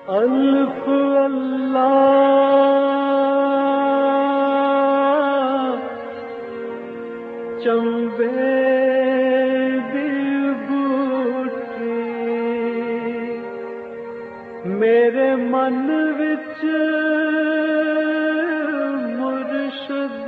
الف اللہ چمبے دی بوٹی میرے من وچ مرشد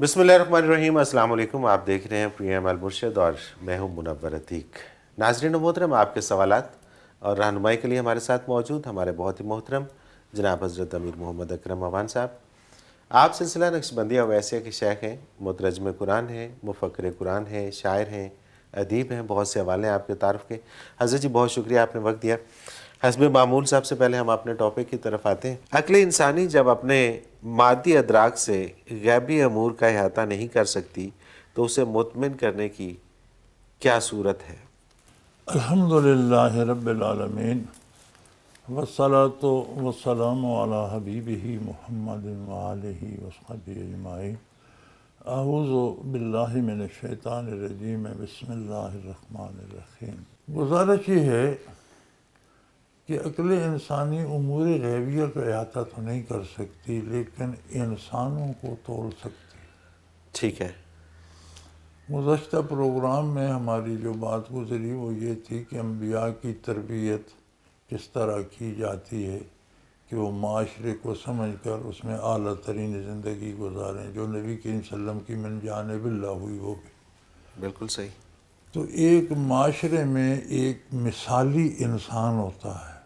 بسم اللہ الرحمن الرحیم۔ السلام علیکم، آپ دیکھ رہے ہیں پریم المرشد اور میں ہوں منور عتیق۔ ناظرین محترم، آپ کے سوالات اور رہنمائی کے لیے ہمارے ساتھ موجود ہمارے بہت ہی محترم جناب حضرت امیر محمد اکرم عوان صاحب۔ آپ سلسلہ نقشبندیہ اویسیہ کے شیخ ہیں، مترجم قرآن ہیں، مفکر قرآن ہیں، شاعر ہیں، ادیب ہیں، بہت سے حوالے ہیں آپ کے تعارف کے۔ حضرت جی بہت شکریہ، آپ نے وقت دیا۔ حسب معمول صاحب سے پہلے ہم اپنے ٹاپک کی طرف آتے ہیں۔ عقل انسانی جب اپنے مادی ادراک سے غیبی امور کا احاطہ نہیں کر سکتی تو اسے مطمئن کرنے کی کیا صورت ہے؟ الحمدللہ رب العالمین والصلاة والسلام علی حبیبہ محمد وآلہ وصحبہ اجمعین۔ اعوذ باللہ من الشیطان الرجیم، بسم اللہ الرحمن الرحیم۔ گزارش یہ ہے کہ عقل انسانی امور غیبیہ کا احاطہ تو نہیں کر سکتی لیکن انسانوں کو تول سکتی۔ ٹھیک ہے۔ گزشتہ پروگرام میں ہماری جو بات گزری وہ یہ تھی کہ انبیاء کی تربیت کس طرح کی جاتی ہے کہ وہ معاشرے کو سمجھ کر اس میں اعلیٰ ترین زندگی گزاریں، جو نبی کریم صلی اللہ علیہ وسلم کی من جانب اللہ ہوئی وہ بھی۔ بالکل صحیح۔ تو ایک معاشرے میں ایک مثالی انسان ہوتا ہے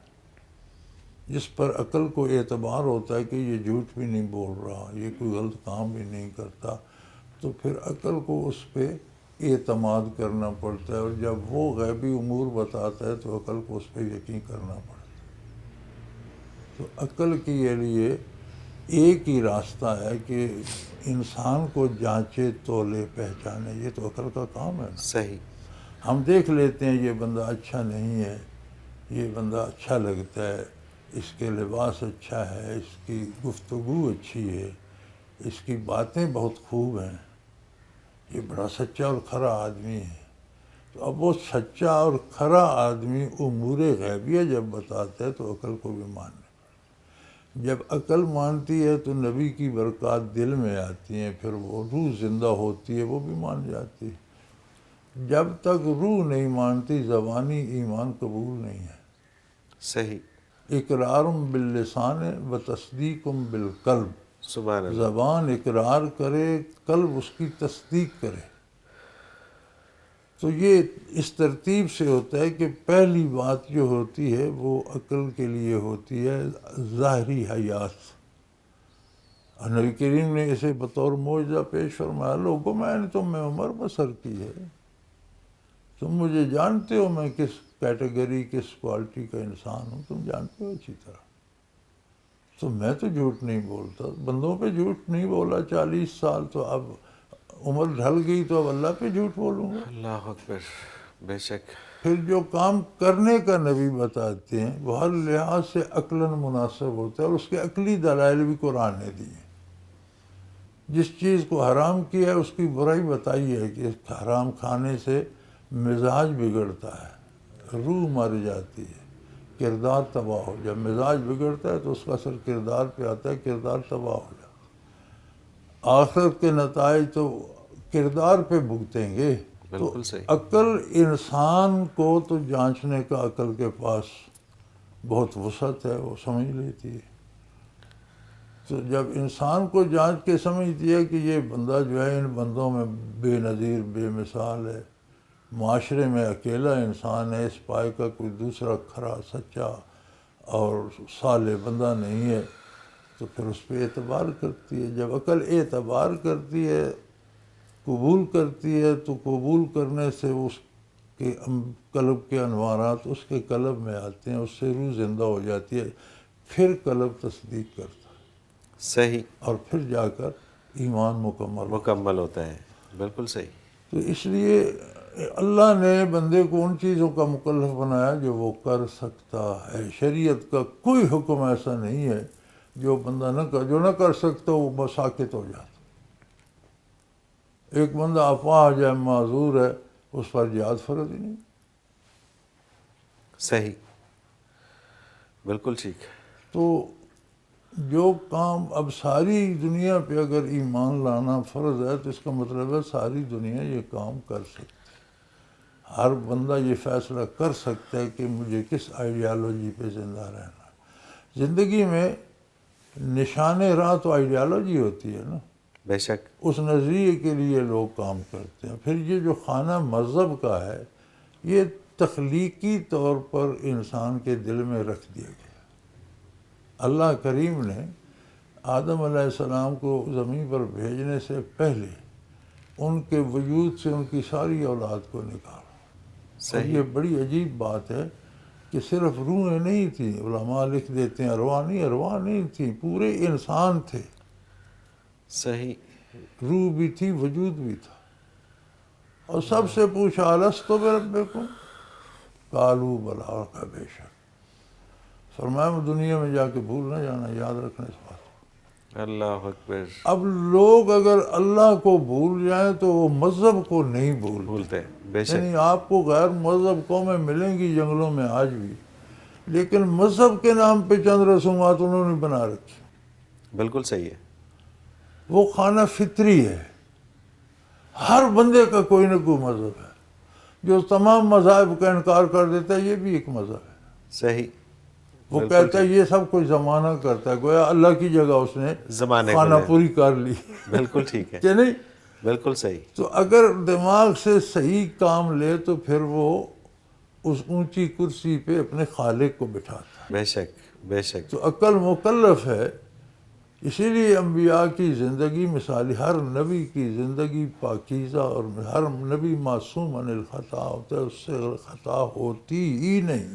جس پر عقل کو اعتبار ہوتا ہے کہ یہ جھوٹ بھی نہیں بول رہا، یہ کوئی غلط کام بھی نہیں کرتا، تو پھر عقل کو اس پہ اعتماد کرنا پڑتا ہے، اور جب وہ غیبی امور بتاتا ہے تو عقل کو اس پہ یقین کرنا پڑتا ہے۔ تو عقل کے لیے ایک ہی راستہ ہے کہ انسان کو جانچے، تولے، پہچانے۔ یہ تو عقل کا کام ہے نا۔ صحیح۔ ہم دیکھ لیتے ہیں یہ بندہ اچھا نہیں ہے، یہ بندہ اچھا لگتا ہے، اس کے لباس اچھا ہے، اس کی گفتگو اچھی ہے، اس کی باتیں بہت خوب ہیں، یہ بڑا سچا اور کھرا آدمی ہے۔ تو اب وہ سچا اور کھرا آدمی امور غیبیہ جب بتاتا ہے تو عقل کو بھی ماننا پڑتا ہے۔ جب عقل مانتی ہے تو نبی کی برکات دل میں آتی ہیں، پھر وہ روح زندہ ہوتی ہے، وہ بھی مان جاتی ہے۔ جب تک روح نہیں مانتی زبانی ایمان قبول نہیں ہے۔ صحیح۔ اقرار باللسان و تصدیق بالقلب۔ سبحان اللہ۔ زبان اقرار کرے، قلب اس کی تصدیق کرے۔ تو یہ اس ترتیب سے ہوتا ہے کہ پہلی بات جو ہوتی ہے وہ عقل کے لیے ہوتی ہے ظاہری حیات۔ اور نبی کریم نے اسے بطور معجزہ پیش فرمایا، لوگوں میں نے تم میں عمر بسر کی ہے، تم مجھے جانتے ہو میں کس کیٹیگری، کس کوالٹی کا انسان ہوں، تم جانتے ہو اچھی طرح۔ تو میں تو جھوٹ نہیں بولتا، بندوں پہ جھوٹ نہیں بولا 40 سال، تو اب عمر ڈھل گئی تو اب اللہ پہ جھوٹ بولوں گا۔ اللہ اکبر، بے شک۔ پھر جو کام کرنے کا نبی بتاتے ہیں وہ ہر لحاظ سے عقلاً مناسب ہوتا ہے، اور اس کے عقلی دلائل بھی قرآن نے دیے۔ جس چیز کو حرام کیا ہے اس کی برائی بتائی ہے کہ اس حرام کھانے سے مزاج بگڑتا ہے، روح مر جاتی ہے، کردار تباہ ہو۔ جب مزاج بگڑتا ہے تو اس کا اثر کردار پہ آتا ہے، کردار تباہ ہو جاتا ہے۔ آخرت کے نتائج تو کردار پہ بھگتیں گے۔ تو بالکل صحیح۔ عقل انسان کو تو جانچنے کا عقل کے پاس بہت وسعت ہے، وہ سمجھ لیتی ہے۔ تو جب انسان کو جانچ کے سمجھتی ہے کہ یہ بندہ جو ہے ان بندوں میں بے نظیر، بے مثال ہے، معاشرے میں اکیلا انسان ہے، اس پائے کا کوئی دوسرا کھرا، سچا اور صالح بندہ نہیں ہے، تو پھر اس پہ اعتبار کرتی ہے۔ جب عقل اعتبار کرتی ہے، قبول کرتی ہے، تو قبول کرنے سے اس کے قلب کے انوارات اس کے قلب میں آتے ہیں، اس سے روح زندہ ہو جاتی ہے، پھر قلب تصدیق کرتا ہے، صحیح۔ اور پھر جا کر ایمان مکمل ہوتا ہے۔ بالکل صحیح۔ تو اس لیے اللہ نے بندے کو ان چیزوں کا مکلف بنایا جو وہ کر سکتا ہے. شریعت کا کوئی حکم ایسا نہیں ہے جو بندہ جو نہ کر سکتا وہ بس ساکت ہو جاتا. ایک بندہ اپاہج ہے، معذور ہے، اس پر جہاد فرض ہی نہیں. صحیح، بالکل ٹھیک. تو جو کام اب ساری دنیا پہ اگر ایمان لانا فرض ہے تو اس کا مطلب ہے ساری دنیا یہ کام کر سکتی. ہر بندہ یہ فیصلہ کر سکتا ہے کہ مجھے کس آئیڈیالوجی پہ زندہ رہنا. زندگی میں نشان راہ تو آئیڈیالوجی ہوتی ہے نا. بے شک. اس نظریے کے لیے لوگ کام کرتے ہیں. پھر یہ جو خانہ مذہب کا ہے یہ تخلیقی طور پر انسان کے دل میں رکھ دیا گیا. اللہ کریم نے آدم علیہ السلام کو زمین پر بھیجنے سے پہلے ان کے وجود سے ان کی ساری اولاد کو نکالا. اور یہ بڑی عجیب بات ہے کہ صرف روحیں نہیں تھیں. علماء لکھ دیتے ہیں ارواح نہیں تھیں، پورے انسان تھے. صحیح. روح بھی تھی، وجود بھی تھا. اور سب سے پوچھا الستو بربکم قالوا بلی، کا بے شک. فرمایا دنیا میں جا کے بھول نہ جانا، یاد رکھنا اس بات. اللہ اکبر. اب لوگ اگر اللہ کو بھول جائیں تو وہ مذہب کو نہیں بھولتے. بے شک. یعنی آپ کو غیر مذہب قومیں ملیں گی جنگلوں میں آج بھی، لیکن مذہب کے نام پہ چند رسومات انہوں نے بنا رکھی. بالکل صحیح ہے. وہ خانہ فطری ہے. ہر بندے کا کوئی نہ کوئی مذہب ہے. جو تمام مذاہب کا انکار کر دیتا ہے یہ بھی ایک مذہب ہے. صحیح. وہ کہتا ہے یہ سب کوئی زمانہ کرتا ہے، گویا اللہ کی جگہ اس نے زمانے خانہ پوری کر لی. بالکل ٹھیک ہے. کہ نہیں؟ بالکل صحیح. تو اگر دماغ سے صحیح کام لے تو پھر وہ اس اونچی کرسی پہ اپنے خالق کو بٹھاتا ہے. بے شک. بے شک. تو عقل مکلف ہے. اسی لیے انبیاء کی زندگی مثالی، ہر نبی کی زندگی پاکیزہ اور ہر نبی معصوم عن الخطا ہوتا ہے. اس سے خطا ہوتی ہی نہیں.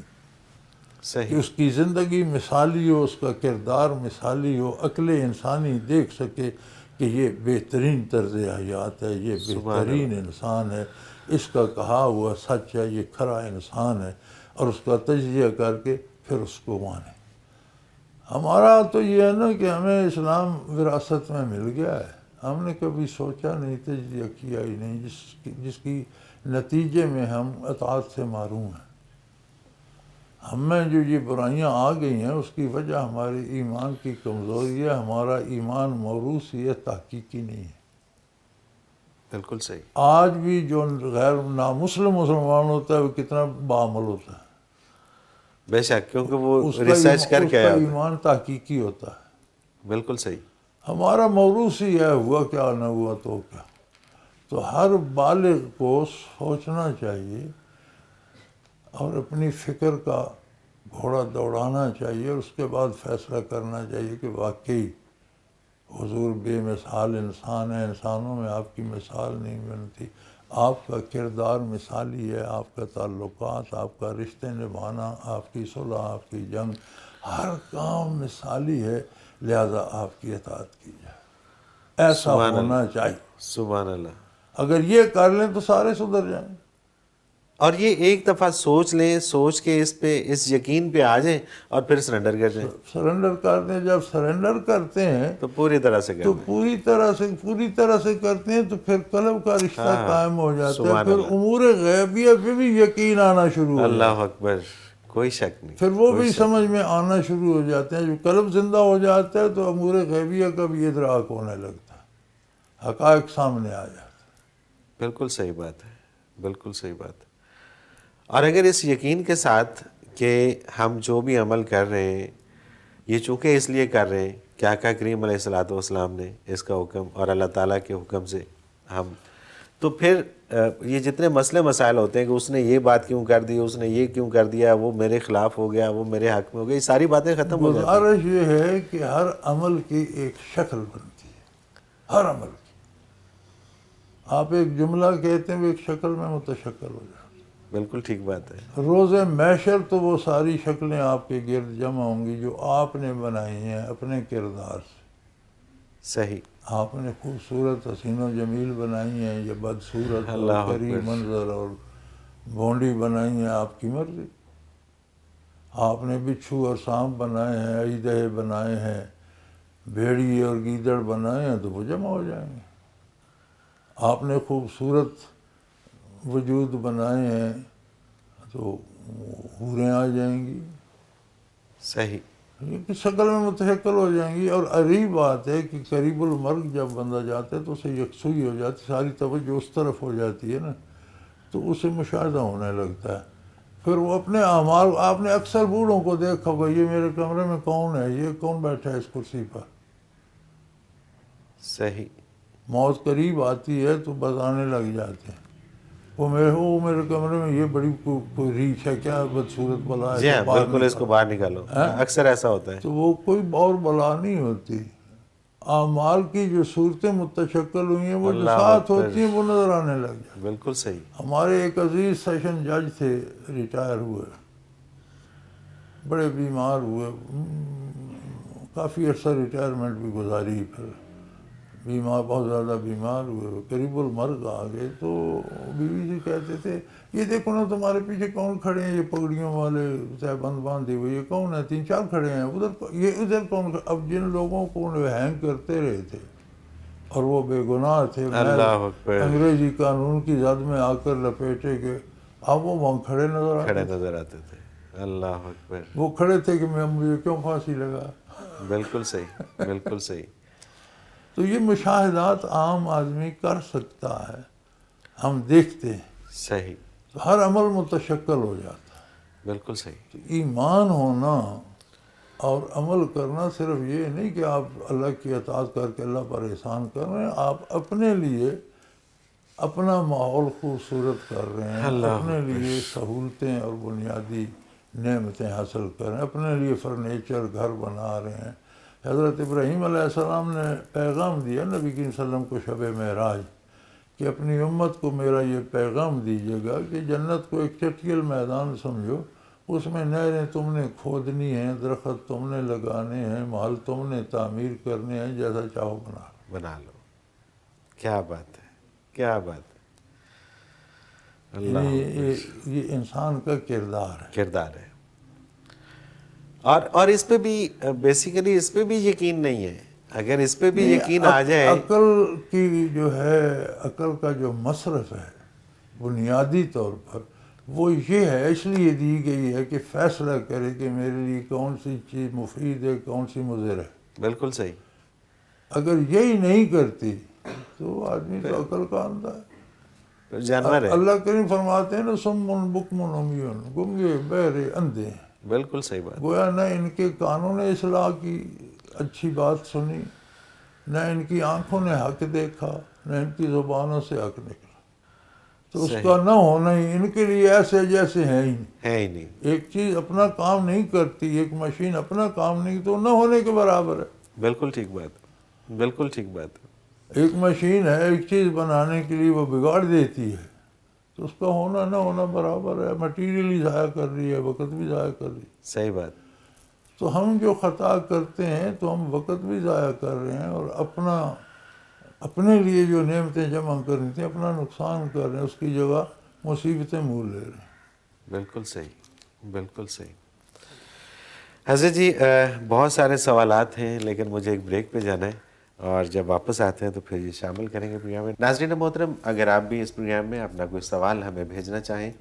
کہ صحیح. اس کی زندگی مثالی ہو، اس کا کردار مثالی ہو، عقل انسانی دیکھ سکے کہ یہ بہترین طرز حیات ہے، یہ بہترین انسان ہے، اس کا کہا ہوا سچ ہے، یہ کھرا انسان ہے، اور اس کا تجزیہ کر کے پھر اس کو مانے. ہمارا تو یہ ہے نا کہ ہمیں اسلام وراثت میں مل گیا ہے. ہم نے کبھی سوچا نہیں، تجزیہ کیا ہی نہیں، جس کی نتیجے میں ہم اطاعت سے محروم ہیں. ہم میں جو یہ برائیاں آ گئی ہیں اس کی وجہ ہماری ایمان کی کمزوری ہے. ہمارا ایمان موروثی ہے، تحقیقی نہیں ہے. بالکل صحیح. آج بھی جو غیر نامسلم مسلمان ہوتا ہے وہ کتنا بعمل ہوتا ہے. بے شک، کیونکہ وہ ریسرچ کر کے اس کا ایمان تحقیقی ہوتا ہے. بالکل صحیح. ہمارا موروثی ہے، ہوا کیا نہ ہوا تو کیا. تو ہر بالغ کو سوچنا چاہیے اور اپنی فکر کا گھوڑا دوڑانا چاہیے، اور اس کے بعد فیصلہ کرنا چاہیے کہ واقعی حضور بے مثال انسان ہے. انسانوں میں آپ کی مثال نہیں بنتی. آپ کا کردار مثالی ہے، آپ کا تعلقات، آپ کا رشتے نبھانا، آپ کی صلح، آپ کی جنگ، ہر کام مثالی ہے. لہذا آپ کی اطاعت کی جائے. ایسا ہونا چاہیے. سبحان اللہ. اگر یہ کر لیں تو سارے سدھر جائیں. اور یہ ایک دفعہ سوچ لیں، سوچ کے اس یقین پہ آ جائیں اور پھر سرنڈر کر جائیں. سرنڈر کرتے ہیں. جب سرنڈر کرتے ہیں تو پوری طرح سے تو کریں. پوری طرح سے کرتے ہیں تو پھر قلب کا رشتہ قائم ہو جاتا ہے. پھر اللہ. امور غیبیہ پہ بھی یقین آنا شروع ہو جاتا ہے. اللہ اکبر. کوئی شک نہیں. پھر وہ بھی سمجھ میں آنا شروع ہو جاتے ہیں. جو قلب زندہ ہو جاتا ہے تو امور غیبیہ کا بھی ادراک ہونے لگتا ہے، حقائق سامنے آ جاتا ہے. بالکل صحیح بات ہے. بالکل صحیح بات ہے. اور اگر اس یقین کے ساتھ کہ ہم جو بھی عمل کر رہے ہیں یہ چونکہ اس لیے کر رہے ہیں کہ آقا کریم علیہ الصلوۃ والسلام نے اس کا حکم اور اللہ تعالیٰ کے حکم سے ہم، تو پھر یہ جتنے مسئلے مسائل ہوتے ہیں کہ اس نے یہ بات کیوں کر دی، اس نے یہ کیوں کر دیا، وہ میرے خلاف ہو گیا، وہ میرے حق میں ہو گیا، یہ ساری باتیں ختم ہو جاتی ہیں. گزارش یہ ہے کہ ہر عمل کی ایک شکل بنتی ہے. ہر عمل کی آپ ایک جملہ کہتے ہیں وہ ایک شکل میں متشکل ہو جاتا ہے. بالکل ٹھیک بات ہے. روز محشر تو وہ ساری شکلیں آپ کے گرد جمع ہوں گی جو آپ نے بنائی ہیں اپنے کردار سے. صحیح. آپ نے خوبصورت حسین و جمیل بنائی ہیں، یہ بدصورت اللہ اور قریب اکبر۔ منظر اور بھونڈی بنائی ہیں، آپ کی مرضی۔ آپ نے بچھو اور سانپ بنائے ہیں، اژدہے بنائے ہیں، بھیڑیے اور گیدڑ بنائے ہیں، تو وہ جمع ہو جائیں گے۔ آپ نے خوبصورت وجود بنائے ہیں تو حوریں آ جائیں گی، صحیح، یہ کہ شکل میں متشکل ہو جائیں گی۔ اور عجیب بات ہے کہ قریب المرگ جب بندہ جاتا ہے تو اسے یکسوئی ہو جاتی، ساری توجہ اس طرف ہو جاتی ہے نا، تو اسے مشاہدہ ہونے لگتا ہے۔ پھر وہ اپنے اعمال، آپ نے اکثر بوڑھوں کو دیکھا ہوگا، یہ میرے کمرے میں کون ہے، یہ کون بیٹھا ہے اس کرسی پر۔ صحیح، موت قریب آتی ہے تو بتانے لگ جاتے ہیں، وہ میرے کمرے میں یہ بڑی کوئی ریچھ ہے کیا، بدصورت بلا ہے، جی تو ہاں باہر بالکل، اس کو نکال۔ باہر نکالو، اکثر ایسا ہوتا ہے۔ تو وہ کوئی اور بلا نہیں ہوتی، اعمال کی جو صورتیں متشکل ہوئی ہیں وہ جو اللہ ساتھ اکبر، ہوتی ہیں وہ نظر آنے لگ جاتی۔ بالکل صحیح، ہمارے ایک عزیز سیشن جج تھے، ریٹائر ہوئے، بڑے بیمار ہوئے، کافی عرصہ ریٹائرمنٹ بھی گزاری، پھر بیمار، بہت زیادہ بیمار ہوئے، قریب المرگ آ گئے، تو بیوی سے کہتے تھے یہ دیکھو نا تمہارے پیچھے کون کھڑے ہیں، یہ پگڑیوں والے تہبند باندھے ہوئے، یہ کون ہے، 3-4 کھڑے ہیں ادھر، یہ ادھر کون اب جن لوگوں کو ہینگ کرتے رہے تھے اور وہ بے گناہ تھے، محض اللہ اکبر، انگریزی قانون کی زد میں آ کر لپیٹے گئے، اب وہ وہاں کھڑے نظر کھڑے آتے تھے۔ نظر آتے تھے۔ اللہ اکبر، وہ کھڑے تھے کہ مجھے کیوں پھانسی لگا۔ بالکل صحیح، بالکل صحیح، تو یہ مشاہدات عام آدمی کر سکتا ہے، ہم دیکھتے ہیں صحیح، تو ہر عمل متشکل ہو جاتا ہے۔ بالکل صحیح، تو ایمان ہونا اور عمل کرنا صرف یہ نہیں کہ آپ اللہ کی اطاعت کر کے اللہ پر احسان کر رہے ہیں، آپ اپنے لیے اپنا ماحول خوبصورت کر رہے ہیں، اللہ اپنے اکبر، لیے سہولتیں اور بنیادی نعمتیں حاصل کر رہے ہیں، اپنے لیے فرنیچر گھر بنا رہے ہیں۔ حضرت ابراہیم علیہ السلام نے پیغام دیا نبی کریم صلی اللہ علیہ وسلم کو شب معراج کہ اپنی امت کو میرا یہ پیغام دیجیے گا کہ جنت کو ایک چٹیل میدان سمجھو، اس میں نہریں تم نے کھودنی ہیں، درخت تم نے لگانے ہیں، محل تم نے تعمیر کرنے ہیں، جیسا چاہو بنا لو۔ بنا لو۔ کیا بات ہے، کیا بات ہے، اللہ یعنی یہ انسان کا کردار ہے۔ کردار ہے۔ اور اس پہ بھی بیسیکلی اس پہ بھی یقین نہیں ہے، اگر اس پہ بھی یقین آ جائے۔ عقل کی جو ہے، عقل کا جو مصرف ہے بنیادی طور پر وہ یہ ہے، اس لیے دی گئی ہے کہ فیصلہ کرے کہ میرے لیے کون سی چیز مفید ہے، کون سی مضر ہے۔ بالکل صحیح، اگر یہی نہیں کرتی تو آدمی تو عقل کا اندھا ہے۔ جانور ہے۔ اللہ کریم فرماتے ہیں نا سمن بکمن عمیون، گنگے بہرے اندھے ہیں۔ بالکل صحیح بات، گویا نہ ان کے کانوں نے اصلاح کی اچھی بات سنی، نہ ان کی آنکھوں نے حق دیکھا، نہ ان کی زبانوں سے حق نکلا، تو اس کا نہ ہونا ہی ان کے لیے ایسے جیسے ہیں ہی نہیں۔ ہے ہی نہیں، ایک چیز اپنا کام نہیں کرتی، ایک مشین اپنا کام نہیں تو نہ ہونے کے برابر ہے۔ بالکل ٹھیک بات، بالکل ٹھیک بات ہے۔ ایک مشین ہے ایک چیز بنانے کے لیے وہ بگاڑ دیتی ہے تو اس کا ہونا نہ ہونا برابر ہے، مٹیریل ہی ضائع کر رہی ہے، وقت بھی ضائع کر رہی ہے۔ صحیح بات، تو ہم جو خطا کرتے ہیں تو ہم وقت بھی ضائع کر رہے ہیں اور اپنے لیے جو نعمتیں جمع کرنی تھیں اپنا نقصان کر رہے ہیں، اس کی جگہ مصیبتیں مول لے رہے ہیں۔ بالکل صحیح، بالکل صحیح۔ حضرت جی بہت سارے سوالات ہیں لیکن مجھے ایک بریک پہ جانا ہے، اور جب واپس آتے ہیں تو پھر یہ شامل کریں گے پروگرام میں۔ ناظرین محترم، اگر آپ بھی اس پروگرام میں اپنا کوئی سوال ہمیں بھیجنا چاہیں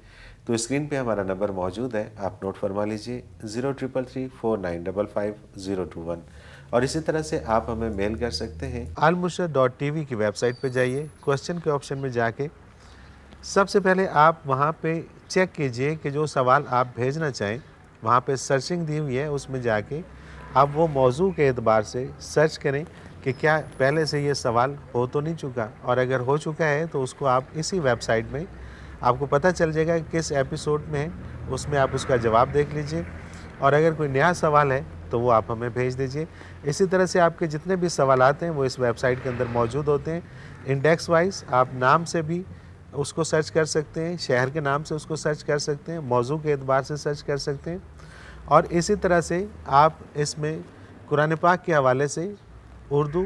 تو اسکرین پہ ہمارا نمبر موجود ہے، آپ نوٹ فرما لیجئے 0333455021، اور اسی طرح سے آپ ہمیں میل کر سکتے ہیں almurshid.tv کی ویب سائٹ پہ جائیے، کوسچن کے آپشن میں جا کے سب سے پہلے آپ وہاں پہ چیک کیجئے کہ جو سوال آپ بھیجنا چاہیں، وہاں پہ سرچنگ دی ہوئی ہے، اس میں جا کے آپ وہ موضوع کے اعتبار سے سرچ کریں کہ کیا پہلے سے یہ سوال ہو تو نہیں چکا، اور اگر ہو چکا ہے تو اس کو آپ اسی ویب سائٹ میں آپ کو پتہ چل جائے گا کہ کس ایپیسوڈ میں ہے، اس میں آپ اس کا جواب دیکھ لیجئے، اور اگر کوئی نیا سوال ہے تو وہ آپ ہمیں بھیج دیجئے۔ اسی طرح سے آپ کے جتنے بھی سوالات ہیں وہ اس ویب سائٹ کے اندر موجود ہوتے ہیں، انڈیکس وائز آپ نام سے بھی اس کو سرچ کر سکتے ہیں، شہر کے نام سے اس کو سرچ کر سکتے ہیں، موضوع کے اعتبار سے سرچ کر سکتے ہیں، اور اسی طرح سے آپ اس میں قرآن پاک کے حوالے سے اردو،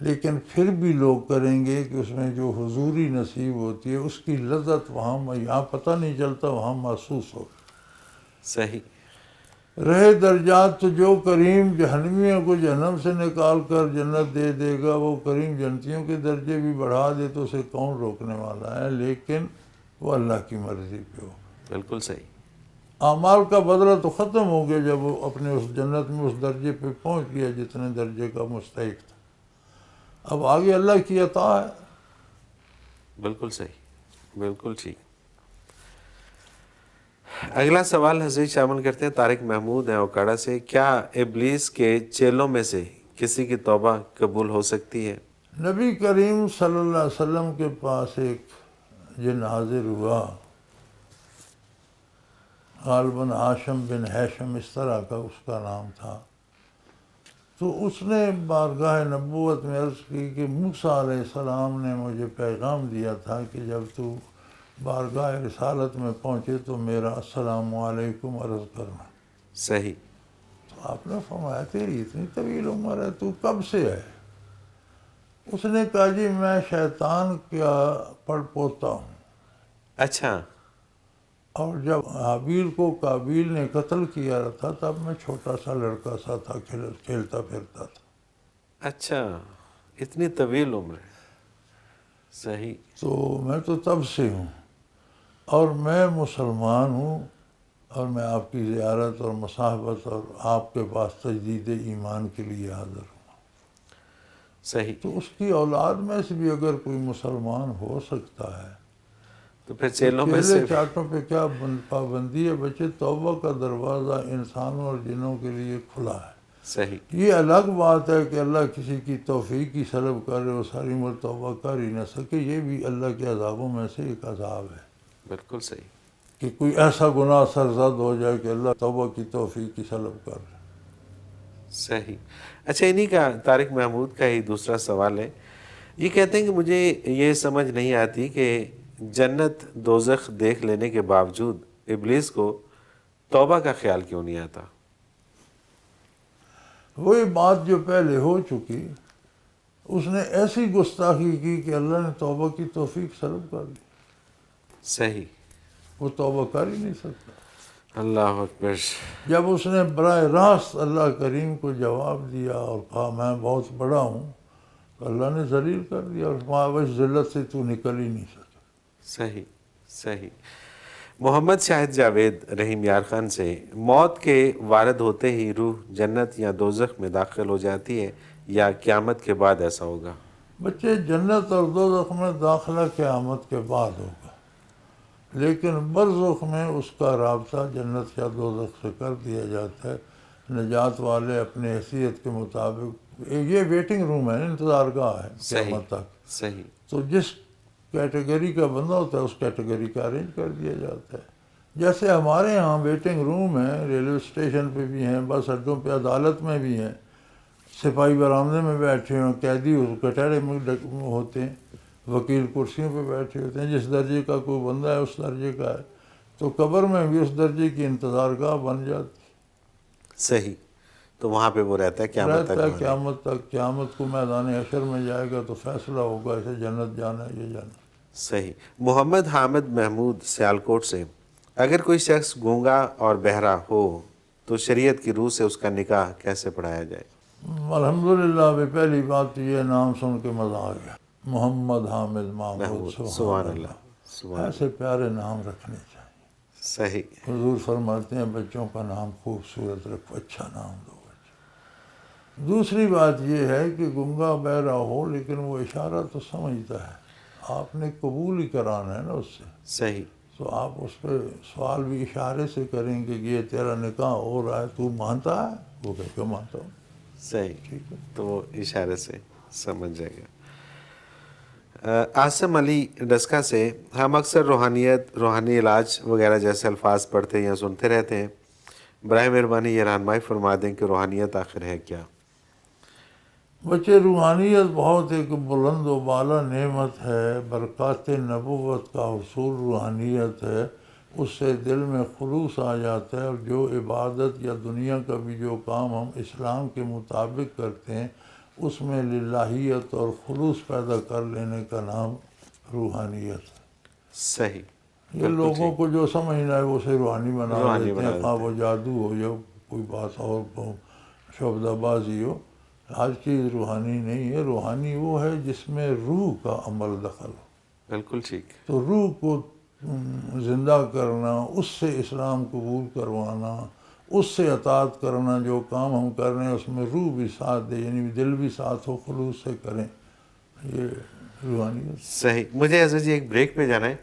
لیکن پھر بھی لوگ کریں گے کہ اس میں جو حضوری نصیب ہوتی ہے اس کی لذت وہاں یہاں پتہ نہیں چلتا، وہاں محسوس ہو. صحیح. رہے درجات تو جو کریم جہنمیوں کو جہنم سے نکال کر جنت دے دے گا، وہ کریم جنتیوں کے درجے بھی بڑھا دے تو اسے کون روکنے والا ہے، لیکن وہ اللہ کی مرضی پہ ہو. بالکل صحیح. اعمال کا بدلہ تو ختم ہو گیا جب وہ اپنے اس جنت میں اس درجے پہ پہنچ گیا جتنے درجے کا مستحق تھا. اب آگے اللہ کی عطا ہے. بالکل صحیح، بالکل ٹھیک. اگلا سوال حضرت شامل کرتے ہیں. طارق محمود ہیں اوکاڑا سے. کیا ابلیس کے چیلوں میں سے کسی کی توبہ قبول ہو سکتی ہے؟ نبی کریم صلی اللہ علیہ وسلم کے پاس ایک جن حاضر ہوا، غالباً ہاشم بن ہیشم اس طرح کا اس کا نام تھا. تو اس نے بارگاہ نبوت میں عرض کی کہ موسیٰ علیہ السلام نے مجھے پیغام دیا تھا کہ جب تو بارگاہ رسالت میں پہنچے تو میرا السلام علیکم عرض کرنا. صحیح. تو آپ نے فرمایا تیری اتنی طویل عمر ہے، تو کب سے ہے؟ اس نے کہا جی میں شیطان کا پڑ پوتا ہوں. اچھا. اور جب حابیل کو قابیل نے قتل کیا تھا تب میں چھوٹا سا لڑکا سا تھا، کھیلتا پھرتا تھا. اچھا، اتنی طویل عمر ہے. صحیح. تو میں تو تب سے ہوں اور میں مسلمان ہوں، اور میں آپ کی زیارت اور مصاحبت اور آپ کے پاس تجدید ایمان کے لیے حاضر ہوں. صحیح. تو اس کی اولاد میں سے بھی اگر کوئی مسلمان ہو سکتا ہے تو پھر چیلوں میں چیلے سے چاٹوں پہ کیا پابندی ہے؟ بچے توبہ کا دروازہ انسانوں اور جنوں کے لیے کھلا ہے. صحیح. یہ الگ بات ہے کہ اللہ کسی کی توفیق کی سلب کرے اور ساری عمر توبہ کر ہی نہ سکے، یہ بھی اللہ کے عذابوں میں سے ایک عذاب ہے بالکل صحیح. کہ کوئی ایسا گناہ سرزد ہو جائے کہ اللہ توبہ کی توفیق کی سلب کر لے. صحیح. اچھا، انہی کا طارق محمود کا ہی دوسرا سوال ہے. یہ کہتے ہیں کہ مجھے یہ سمجھ نہیں آتی کہ جنت دوزخ دیکھ لینے کے باوجود ابلیس کو توبہ کا خیال کیوں نہیں آتا؟ وہی بات جو پہلے ہو چکی، اس نے ایسی گستاخی کی کہ اللہ نے توبہ کی توفیق سلب کر لی. صحیح. وہ توبہ کر ہی نہیں سکتا. اللہ اکبر. جب اس نے براہ راست اللہ کریم کو جواب دیا اور کہا میں بہت بڑا ہوں، تو اللہ نے ذلیل کر دیا اور اس ذلت سے تو نکل ہی نہیں سکتا. صحیح. صحیح. محمد شاہد جاوید رحیم یار خان سے. موت کے وارد ہوتے ہی روح جنت یا دوزخ میں داخل ہو جاتی ہے یا قیامت کے بعد ایسا ہوگا؟ بچے جنت اور دوزخ میں داخلہ قیامت کے بعد ہوگا، لیکن برزخ میں اس کا رابطہ جنت یا دوزخ سے کر دیا جاتا ہے. نجات والے اپنے حیثیت کے مطابق، یہ ویٹنگ روم ہے، انتظار گاہ ہے قیامت تک. صحیح. تو جس کیٹیگری کا بندہ ہوتا ہے اس کیٹیگری کا ارینج کر دیا جاتا ہے. جیسے ہمارے ہاں ویٹنگ روم ہیں، ریلوے اسٹیشن پہ بھی ہیں، بس اڈوں پہ عدالت میں بھی ہیں، سپاہی برآمدے میں بیٹھے ہوں، قیدی اس کٹہرے میں ہوتے ہیں، وکیل کرسیوں پہ بیٹھے ہوتے ہیں. جس درجے کا کوئی بندہ ہے اس درجے کا ہے. تو قبر میں بھی اس درجے کی انتظار گاہ بن جاتی. صحیح. تو وہاں پہ وہ رہتا ہے قیامت رہتا ہے تک. قیامت تک. قیامت کو میدان حشر میں جائے گا تو فیصلہ ہوگا اسے جنت جانا ہے یہ جانا. صحیح. محمد حامد محمود سیالکوٹ سے. اگر کوئی شخص گونگا اور بہرا ہو تو شریعت کی روح سے اس کا نکاح کیسے پڑھایا جائے؟ الحمدللہ. پہلی بات تو یہ نام سن کے مزہ آ گیا، محمد حامد محمود. سبحان اللہ. سبحان اللہ. ایسے پیارے نام رکھنے چاہیے. صحیح. حضور فرماتے ہیں بچوں کا نام خوبصورت رکھو، اچھا نام دو بچے. دوسری بات یہ ہے کہ گنگا بہرا ہو لیکن وہ اشارہ تو سمجھتا ہے، آپ نے قبول ہی کرانا ہے نا اس سے. صحیح. تو آپ اس پہ سوال بھی اشارے سے کریں کہ یہ تیرا نکاح ہو رہا ہے، تو مانتا ہے؟ وہ کہے کہ مانتا ہوں. صحیح. ٹھیک ہے. تو وہ اشارے سے سمجھ جائے گا. عاصم علی ڈسکا سے. ہم اکثر روحانیت، روحانی علاج وغیرہ جیسے الفاظ پڑھتے یا سنتے رہتے ہیں. براہ مہربانی یہ رہنمائی فرما دیں کہ روحانیت آخر ہے کیا؟ بچے روحانیت بہت ایک بلند و بالا نعمت ہے. برکات نبوت کا حصول روحانیت ہے. اس سے دل میں خلوص آ جاتا ہے، اور جو عبادت یا دنیا کا بھی جو کام ہم اسلام کے مطابق کرتے ہیں اس میں للہیت اور خلوص پیدا کر لینے کا نام روحانیت ہے۔ صحیح، یہ لوگوں کو جو سمجھنا ہے وہ اسے روحانی بنا روحانی لیتے بنا ہیں، خواہ وہ جادو ہو یا کوئی بات اور شعبدہ بازی ہو۔ ہر چیز روحانی نہیں ہے، روحانی وہ ہے جس میں روح کا عمل دخل ہو۔ بالکل ٹھیک۔ تو روح کو زندہ کرنا، اس سے اسلام قبول کروانا، اس سے اطاعت کرنا، جو کام ہم کر رہے ہیں اس میں روح بھی ساتھ دے، یعنی دل بھی ساتھ ہو، خلوص سے کریں، یہ روحانیت۔ صحیح۔ مجھے حضرت جی ایک بریک پہ جانا ہے،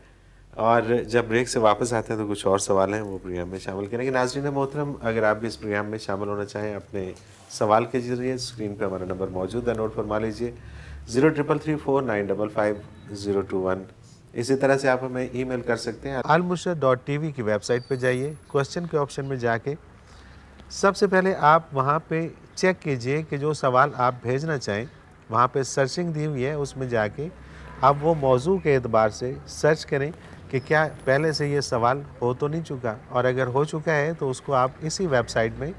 اور جب بریک سے واپس آتے ہیں تو کچھ اور سوال ہیں وہ پروگرام میں شامل کریں گے۔ ناظرین محترم، اگر آپ بھی اس پروگرام میں شامل ہونا چاہیں اپنے سوال کے ذریعے، اسکرین پہ ہمارا نمبر موجود ہے، نوٹ فرما لیجئے 0334955021۔ اسی طرح سے آپ ہمیں ای میل کر سکتے ہیں almurshid.tv کی ویب سائٹ پہ جائیے، کوسچن کے آپشن میں جا کے سب سے پہلے آپ وہاں پہ چیک کیجئے کہ جو سوال آپ بھیجنا چاہیں، وہاں پہ سرچنگ دی ہوئی ہے، اس میں جا کے آپ وہ موضوع کے اعتبار سے سرچ کریں کہ کیا پہلے سے یہ سوال ہو تو نہیں چکا، اور اگر ہو چکا ہے تو اس کو آپ اسی ویب سائٹ میں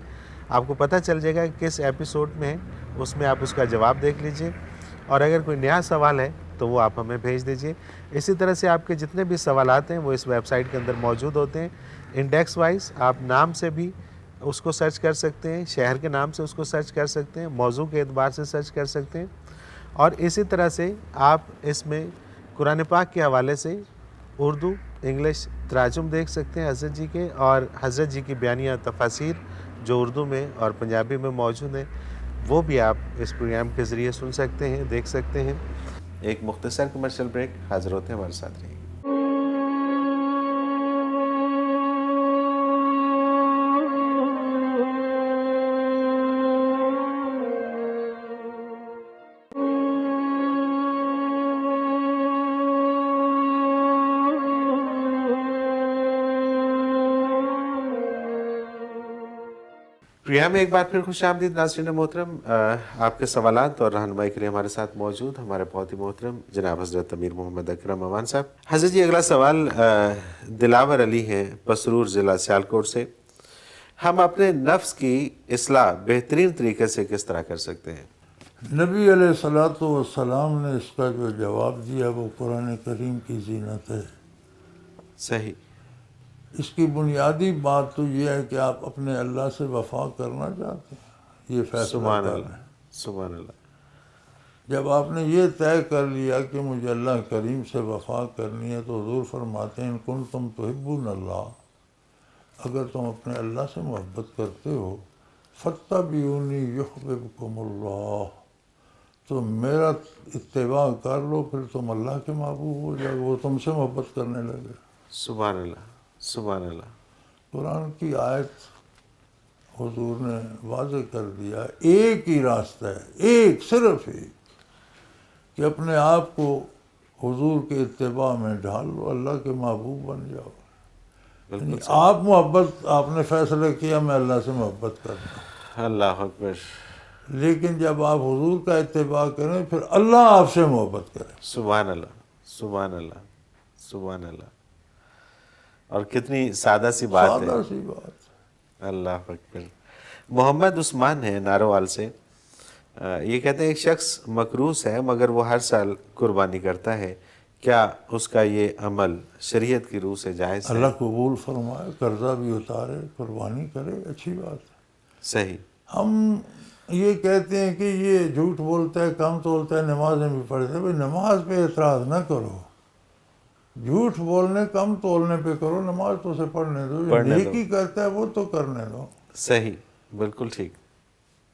آپ کو پتہ چل جائے گا کہ کس ایپیسوڈ میں ہے، اس میں آپ اس کا جواب دیکھ لیجئے، اور اگر کوئی نیا سوال ہے تو وہ آپ ہمیں بھیج دیجئے۔ اسی طرح سے آپ کے جتنے بھی سوالات ہیں وہ اس ویب سائٹ کے اندر موجود ہوتے ہیں، انڈیکس وائز آپ نام سے بھی اس کو سرچ کر سکتے ہیں، شہر کے نام سے اس کو سرچ کر سکتے ہیں، موضوع کے اعتبار سے سرچ کر سکتے ہیں، اور اسی طرح سے آپ اس میں قرآن پاک کے حوالے سے اردو، انگلش تراجم دیکھ سکتے ہیں حضرت جی کے، اور حضرت جی کی بیانیہ تفاسیر جو اردو میں اور پنجابی میں موجود ہیں وہ بھی آپ اس پروگرام کے ذریعے سن سکتے ہیں، دیکھ سکتے ہیں۔ ایک مختصر کمرشل بریک، حاضر ہوتے ہیں، ہمارے ساتھ رہیے۔ پروگرام میں ایک بار پھر خوش آمدید ناظرین محترم۔ آپ کے سوالات اور رہنمائی کے لیے ہمارے ساتھ موجود ہمارے بہت ہی محترم جناب حضرت امیر محمد اکرم امان صاحب۔ حضرت جی اگلا سوال دلاور علی ہیں پسرور ضلع سیالکوٹ سے۔ ہم اپنے نفس کی اصلاح بہترین طریقے سے کس طرح کر سکتے ہیں؟ نبی علیہ الصلوۃ والسلام نے اس کا جو جواب دیا وہ قرآن کریم کی زینت ہے۔ صحیح۔ اس کی بنیادی بات تو یہ ہے کہ آپ اپنے اللہ سے وفا کرنا چاہتے ہیں، یہ فیصلہ سبحان کر اللہ، لیں۔ سبحان اللہ۔ جب آپ نے یہ طے کر لیا کہ مجھے اللہ کریم سے وفا کرنی ہے تو حضور فرماتے ہیں ان کنتم تحبون اللہ، اگر تم اپنے اللہ سے محبت کرتے ہو فاتبعونی یحببکم اللہ، تو میرا اتباع کر لو، پھر تم اللہ کے محبوب ہو جاؤ، وہ تم سے محبت کرنے لگے۔ سبحان اللہ، سبحان اللہ۔ قرآن کی آیت حضور نے واضح کر دیا، ایک ہی راستہ ہے، ایک، صرف ایک، کہ اپنے آپ کو حضور کے اتباع میں ڈھال لو، اللہ کے محبوب بن جاؤ۔ یعنی آپ محبت، آپ نے فیصلہ کیا میں اللہ سے محبت کرتا ہوں، اللہ اکبر۔ لیکن جب آپ حضور کا اتباع کریں پھر اللہ آپ سے محبت کرے۔ سبحان اللہ، سبحان اللہ، سبحان اللہ۔ اور کتنی سادہ سی بات ہے، سادہ سی بات۔ اللہ اکبر۔ محمد عثمان ہے ناروال سے، یہ کہتے ہیں ایک شخص مقروض ہے مگر وہ ہر سال قربانی کرتا ہے، کیا اس کا یہ عمل شریعت کی روح سے جائز ہے؟ اللہ قبول فرمائے، قرضہ بھی اتارے، قربانی کرے، اچھی بات ہے۔ صحیح۔ ہم یہ کہتے ہیں کہ یہ جھوٹ بولتا ہے، کم تولتا ہے، نمازیں بھی پڑھتے ہیں، بھائی نماز پہ اعتراض نہ کرو، جھوٹ بولنے کم تولنے پہ کرو، نماز تو اسے پڑھنے دو، جو نیکی کرتا ہے وہ تو کرنے دو۔ صحیح، بالکل ٹھیک۔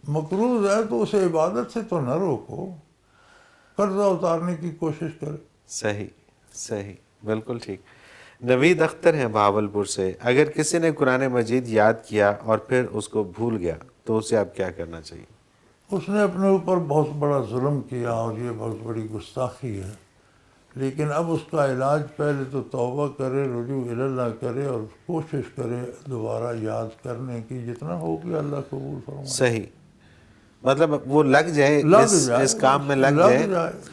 مقروض ہے تو اسے عبادت سے تو نہ روکو، قرضہ اتارنے کی کوشش کرے۔ صحیح، صحیح، بالکل ٹھیک۔ نوید اختر ہیں بہاولپور سے، اگر کسی نے قرآن مجید یاد کیا اور پھر اس کو بھول گیا تو اسے اب کیا کرنا چاہیے؟ اس نے اپنے اوپر بہت بڑا ظلم کیا اور یہ بہت بڑی گستاخی ہے، لیکن اب اس کا علاج پہلے تو توبہ کرے، رجوع اللہ کرے اور کوشش کرے دوبارہ یاد کرنے کی، جتنا ہو گیا اللہ قبول فرمائے۔ صحیح، مطلب وہ لگ جائے اس کام میں لگ جائے،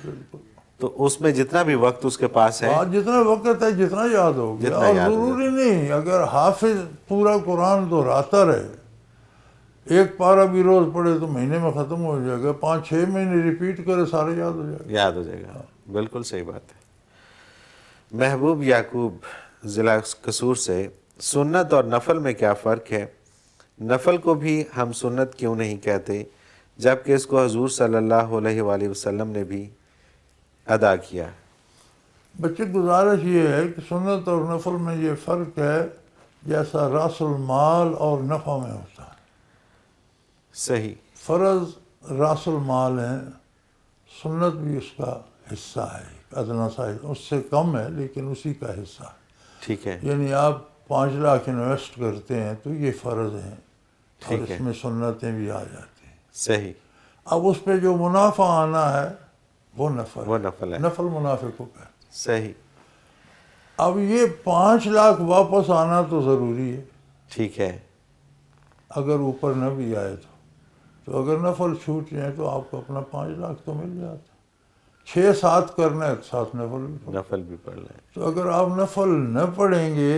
بالکل۔ تو اس میں جتنا بھی وقت اس کے پاس ہے، جتنا وقت ہے جتنا یاد ہو گیا، اور ضروری نہیں اگر حافظ پورا قرآن دہراتا رہے، ایک پارہ بھی روز پڑھے تو مہینے میں ختم ہو جائے گا، 5-6 مہینے ریپیٹ کرے سارے یاد ہو جائے گا. یاد ہو جائے گا. بالکل صحیح بات ہے. محبوب یعقوب ضلع قصور سے، سنت اور نفل میں کیا فرق ہے؟ نفل کو بھی ہم سنت کیوں نہیں کہتے جبکہ اس کو حضور صلی اللہ علیہ وآلہ وسلم نے بھی ادا کیا؟ بچے گزارش یہ ہے کہ سنت اور نفل میں یہ فرق ہے جیسا راس المال اور نفع میں ہوتا ہے. صحیح. فرض راس المال ہے، سنت بھی اس کا حصہ ہے، ادنا سا اس سے کم ہے لیکن اسی کا حصہ ہے. ٹھیک ہے. یعنی آپ 5 لاکھ انویسٹ کرتے ہیں تو یہ فرض ہیں اور ٹھیک ہے. اس میں سنتیں بھی آ جاتی ہیں. صحیح. اب اس پہ جو منافع آنا ہے وہ نفل وہ نفل ہے. نفل منافع کو کہتے ہیں. صحیح. اب یہ 5 لاکھ واپس آنا تو ضروری ہے، ٹھیک ہے. اگر اوپر نہ بھی آئے تو اگر نفل چھوٹ جائیں تو آپ کو اپنا 5 لاکھ تو مل جاتا. 6-7 کرنا ہے 7 نفل بھی پڑھنا. نفل بھی پڑھ لیں. تو اگر آپ نفل نہ پڑھیں گے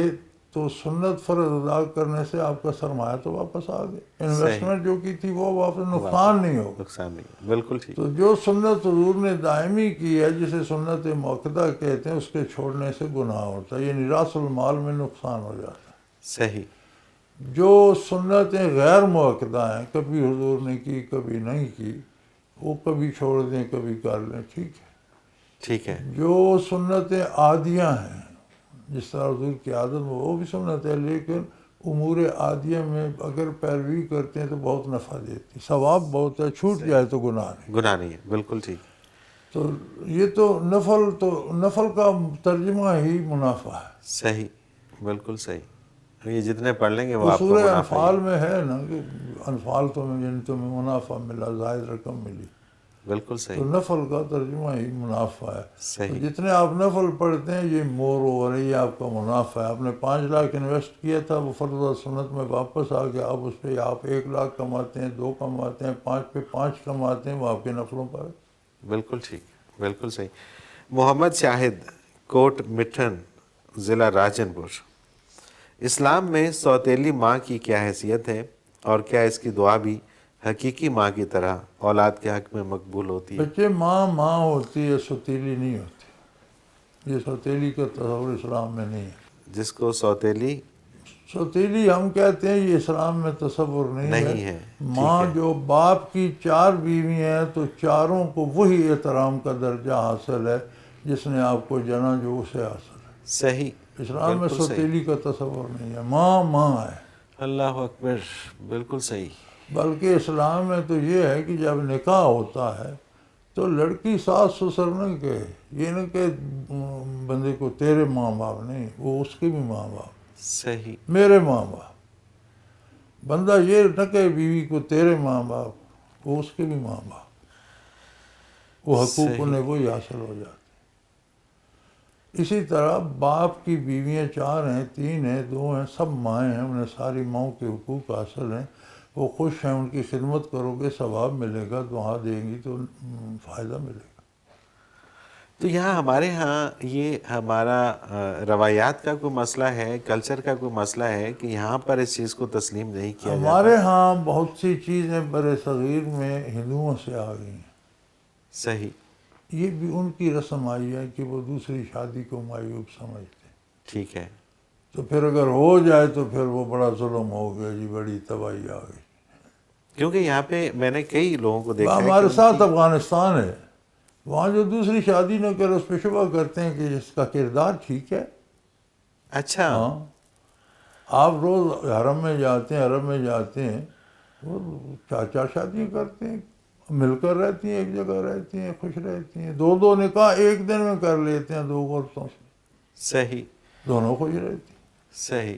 تو سنت فرض ادا کرنے سے آپ کا سرمایہ تو واپس آ گیا، انویسٹمنٹ جو کی تھی وہ واپس، نقصان نہیں ہوگا. نقصان نہیں. بالکل ٹھیک. تو جو سنت حضور نے دائمی کی ہے جسے سنت موقدہ کہتے ہیں، اس کے چھوڑنے سے گناہ ہوتا ہے، یعنی راس المال میں نقصان ہو جاتا ہے. صحیح. جو سنتیں غیر موقدہ ہیں، کبھی حضور نے کی کبھی نہیں کی، وہ کبھی چھوڑ دیں کبھی کر لیں، ٹھیک ہے. ٹھیک ہے. جو سنتیں عادیہ ہیں جس طرح حضور کی عادت میں وہ بھی سنت ہے، لیکن امور عادیہ میں اگر پیروی کرتے ہیں تو بہت نفع دیتی، ثواب بہت ہے، چھوٹ جائے تو گناہ نہیں. گناہ نہیں ہے. بالکل ٹھیک. تو یہ تو نفل کا ترجمہ ہی منافع ہے. صحیح. بالکل صحیح. یہ جتنے پڑھ لیں گے وہ آپ کو سورہ منافع انفال میں ہے نا کہ انفال تمہیں منافع ملا، زائد رقم ملی. بالکل تو صحیح. نفل کا ترجمہ ہی منافع ہے. تو صحیح. جتنے آپ نفل پڑھتے ہیں یہ مور ہو رہی ہے، آپ کا منافع ہے. آپ نے 5 لاکھ انویسٹ کیا تھا، وہ فرض و سنت میں واپس آ گیا. اب اس پہ آپ 1 لاکھ کماتے ہیں، 2 کماتے ہیں، 5 پہ 5 کماتے ہیں، وہ آپ کے نفلوں پر ہے. بالکل ٹھیک. بالکل صحیح. محمد شاہد کوٹ مٹھن ضلع راجن پور، اسلام میں سوتیلی ماں کی کیا حیثیت ہے اور کیا اس کی دعا بھی حقیقی ماں کی طرح اولاد کے حق میں مقبول ہوتی ہے؟ بچے ماں ہوتی ہے، سوتیلی نہیں ہوتی. یہ سوتیلی کا تصور اسلام میں نہیں ہے. جس کو سوتیلی ہم کہتے ہیں، یہ اسلام میں تصور نہیں ہے. ماں جو باپ کی 4 بیوی ہیں تو چاروں کو وہی احترام کا درجہ حاصل ہے جس نے آپ کو جنا، جو اسے حاصل ہے. صحیح. اسلام میں سوتیلی کا تصور نہیں ہے. ماں ہے. اللہ اکبر. بالکل صحیح. بلکہ اسلام میں تو یہ ہے کہ جب نکاح ہوتا ہے تو لڑکی ساس سسر نہ کہے، یہ نہ کہ بندے کو تیرے ماں باپ، نہیں، وہ اس کے بھی ماں باپ. صحیح. میرے ماں باپ. بندہ یہ نہ کہے بیوی کو تیرے ماں باپ، وہ اس کے بھی ماں باپ. وہ حقوق انہیں وہی حاصل ہو جاتے. اسی طرح باپ کی بیویاں 4 ہیں، 3 ہیں، 2 ہیں، سب مائیں ہیں، انہیں ساری ماؤں کے حقوق حاصل ہیں. وہ خوش ہیں، ان کی خدمت کرو گے ثواب ملے گا، دعا دیں گی تو فائدہ ملے گا. تو یہاں ہمارے ہاں یہ ہمارا روایات کا کوئی مسئلہ ہے، کلچر کا کوئی مسئلہ ہے کہ یہاں پر اس چیز کو تسلیم نہیں کیا جاتا؟ ہمارے ہاں بہت سی چیزیں بر صغیر میں ہندوؤں سے آ گئی ہیں. صحیح. یہ بھی ان کی رسم آئی ہے کہ وہ دوسری شادی کو معیوب سمجھتے ہیں. ٹھیک ہے. تو پھر اگر ہو جائے تو پھر وہ بڑا ظلم ہو گیا جی، بڑی تباہی آ گئی. کیونکہ یہاں پہ میں نے کئی لوگوں کو دیکھا ہے ہمارے ساتھ افغانستان ہے، وہاں جو دوسری شادی نہ کرے اس پہ شبہ کرتے ہیں کہ اس کا کردار ٹھیک ہے. اچھا. ہاں، آپ روز حرم میں جاتے ہیں وہ 4 شادیاں کرتے ہیں، مل کر رہتی ہیں، ایک جگہ رہتی ہیں، خوش رہتی ہیں. 2 نکاح ایک دن میں کر لیتے ہیں 2 عورتوں سے. صحیح. دونوں خوش رہتی ہیں. صحیح.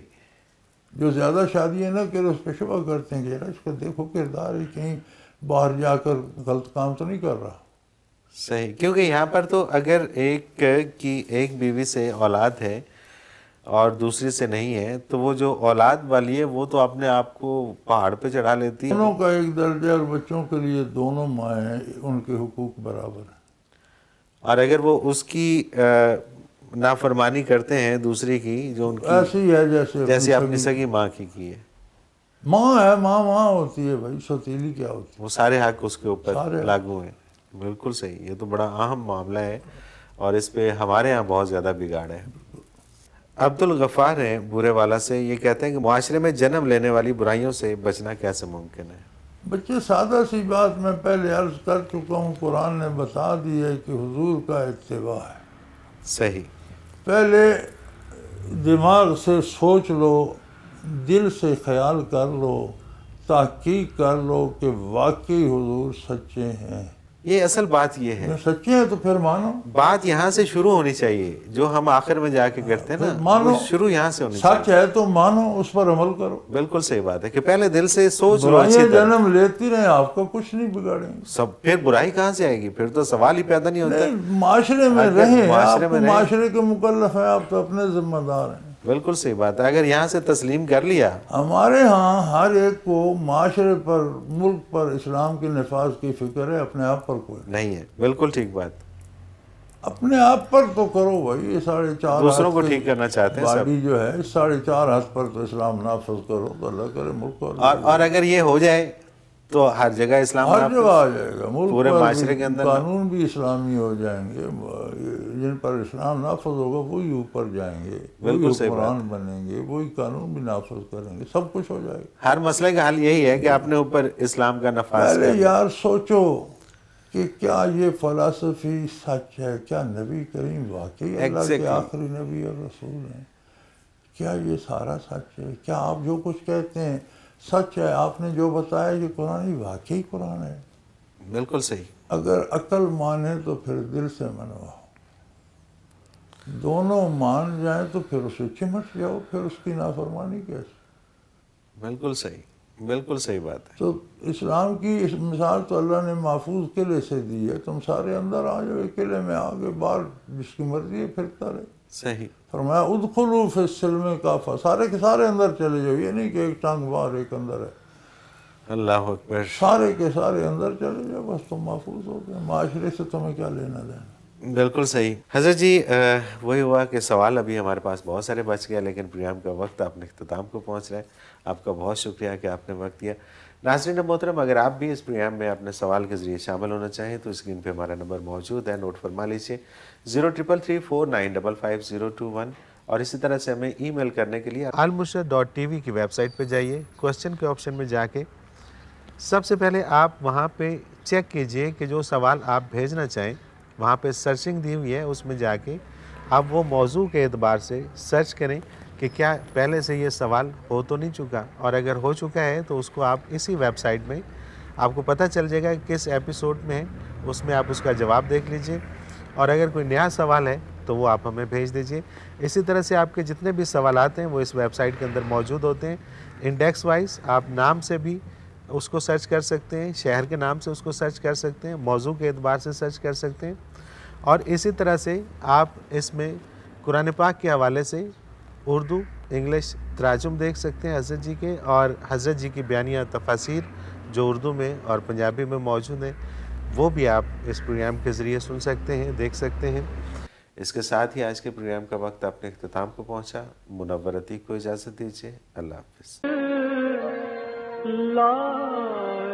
جو زیادہ شادیاں نہ کرے اس پہ شبہ کرتے ہیں کہ یار اس کا دیکھو کردار ہے، کہیں باہر جا کر غلط کام تو نہیں کر رہا. صحیح. کیونکہ یہاں پر تو اگر ایک بیوی سے اولاد ہے اور دوسری سے نہیں ہے تو وہ جو اولاد والی ہے وہ تو اپنے آپ کو پہاڑ پہ چڑھا لیتی ہے. دونوں کا ایک درجہ، اور بچوں کے لیے دونوں مائیں ہیں، ان کے حقوق برابر ہیں. اور اگر وہ اس کی نافرمانی کرتے ہیں دوسری کی، جو ان کی ایسی ہے جیسے اپنی سگی ماں کی ہے. ماں ہے، ماں ہوتی ہے بھائی، سوتیلی کیا ہوتی وہ سارے حق اس کے اوپر سارے لاگو ہیں. بالکل صحیح. یہ تو بڑا اہم معاملہ ہے اور اس پہ ہمارے ہاں بہت زیادہ بگاڑ ہے. عبد الغفار ہیں بورے والا سے، یہ کہتے ہیں کہ معاشرے میں جنم لینے والی برائیوں سے بچنا کیسے ممکن ہے؟ بچے سادہ سی بات میں پہلے عرض کر چکا ہوں، قرآن نے بتا دی ہے کہ حضور کا اتباع ہے. صحیح. پہلے دماغ سے سوچ لو، دل سے خیال کر لو، تحقیق کر لو کہ واقعی حضور سچے ہیں. یہ اصل بات یہ ہے، اگر سچے ہیں تو پھر مانو. بات یہاں سے شروع ہونی چاہیے. جو ہم آخر میں جا کے کرتے ہیں پھر نا، مانو. وہ شروع یہاں سے ہونی سچ چاہیے. ہے تو مانو، اس پر عمل کرو. بالکل صحیح بات ہے کہ پہلے دل سے سوچ لو برائیاں اچھی طرح. جنم لیتی رہیں، آپ کا کچھ نہیں بگاڑیں گے. سب پھر برائی کہاں سے آئے گی؟ پھر تو سوال ہی پیدا نہیں ہوتا. نہیں، معاشرے میں اگر رہیں، معاشرے آپ میں کو رہیں. معاشرے کے مکلف ہیں، آپ تو اپنے ذمہ دار ہیں. بالکل صحیح بات ہے. اگر یہاں سے تسلیم کر لیا. ہمارے ہاں ہر ایک کو معاشرے پر، ملک پر اسلام کے نفاذ کی فکر ہے، اپنے آپ پر کوئی نہیں ہے. بالکل ٹھیک بات. اپنے آپ پر تو کرو بھائی. یہ 4.5 دوسروں ہاتھ کو کی ٹھیک کرنا چاہتے ہیں سب. باڈی جو ہے، 4.5 ہاتھ پر تو اسلام نافذ کرو تو اللہ کرے ملک اور اگر یہ ہو جائے تو ہر جگہ اسلام ہر نافذ. جگہ آ جائے گا. ملک پورے پر معاشرے کے بھی اندر قانون بھی اسلامی ہو جائیں گے. جن پر اسلام نافذ ہوگا وہی اوپر جائیں گے، وہی بالکل صحیح بات. حکمران بنیں گے، وہی قانون بھی نافذ کریں گے، سب کچھ ہو جائے گا. ہر مسئلے کا حل یہی ہے کہ اپنے اوپر اسلام کا نفاذ پہلے کرنا. یار سوچو کہ کیا یہ فلسفی سچ ہے؟ کیا نبی کریم واقعی اللہ کے آخری نبی اور رسول ہیں؟ کیا یہ سارا سچ ہے؟ کیا آپ جو کچھ کہتے ہیں سچ ہے؟ آپ نے جو بتایا یہ قرآن ہی واقعی قرآن ہے؟ بالکل صحیح. اگر عقل مانے تو پھر دل سے منواؤ. دونوں مان جائیں تو پھر اسے چمٹ جاؤ. پھر اس کی نافرمانی کیسے؟ بالکل صحیح. بالکل صحیح بات ہے. تو اسلام کی اس مثال تو اللہ نے محفوظ قلعے سے دی ہے. تم سارے اندر آ جاؤ، قلعے میں آگے باہر جس کی مرضی ہے پھرتا رہے. صحیح. فرمایا ادخلوا فی السلم کافہ، سارے کے سارے اندر چلے جاؤ. یہ نہیں کہ ایک ٹانگ باہر ایک اندر ہے. اللہ اکبر. سارے کے سارے اندر چلے جاؤ، بس تم محفوظ ہو گئے. معاشرے سے تمہیں کیا لینا دینا. بالکل صحیح. حضرت جی وہی ہوا کہ سوال ابھی ہمارے پاس بہت سارے بچ گئے، لیکن پروگرام کا وقت اپنے اختتام کو پہنچ رہا ہے. آپ کا بہت شکریہ کہ آپ نے وقت دیا. ناظرین محترم، اگر آپ بھی اس پروگرام میں اپنے سوال کے ذریعے شامل ہونا چاہیں تو اسکرین پہ ہمارا نمبر موجود ہے، نوٹ فرما لیجیے 033349555021. اور اسی طرح سے ہمیں ای میل کرنے کے لیے almurshid.tv کی ویب سائٹ پہ جائیے. کوسچن کے آپشن میں جا کے سب سے پہلے آپ وہاں پہ چیک کیجئے کہ جو سوال آپ بھیجنا چاہیں، وہاں پہ سرچنگ دی ہوئی ہے، اس میں جا کے آپ وہ موضوع کے اعتبار سے سرچ کریں کہ کیا پہلے سے یہ سوال ہو تو نہیں چکا، اور اگر ہو چکا ہے تو اس کو آپ اسی ویب سائٹ میں آپ کو پتہ چل جائے گا کہ کس ایپیسوڈ میں ہے، اس میں آپ اس کا جواب دیکھ لیجئے. اور اگر کوئی نیا سوال ہے تو وہ آپ ہمیں بھیج دیجئے. اسی طرح سے آپ کے جتنے بھی سوالات ہیں وہ اس ویب سائٹ کے اندر موجود ہوتے ہیں. انڈیکس وائز آپ نام سے بھی اس کو سرچ کر سکتے ہیں، شہر کے نام سے اس کو سرچ کر سکتے ہیں، موضوع کے اعتبار سے سرچ کر سکتے ہیں. اور اسی طرح سے آپ اس میں قرآن پاک کے حوالے سے اردو انگلش تراجم دیکھ سکتے ہیں حضرت جی کے، اور حضرت جی کی بیانیہ تفاسیر جو اردو میں اور پنجابی میں موجود ہیں وہ بھی آپ اس پروگرام کے ذریعے سن سکتے ہیں، دیکھ سکتے ہیں. اس کے ساتھ ہی آج کے پروگرام کا وقت اپنے اختتام کو پہنچا. منور عتیق کو اجازت دیجیے. اللہ حافظ. لا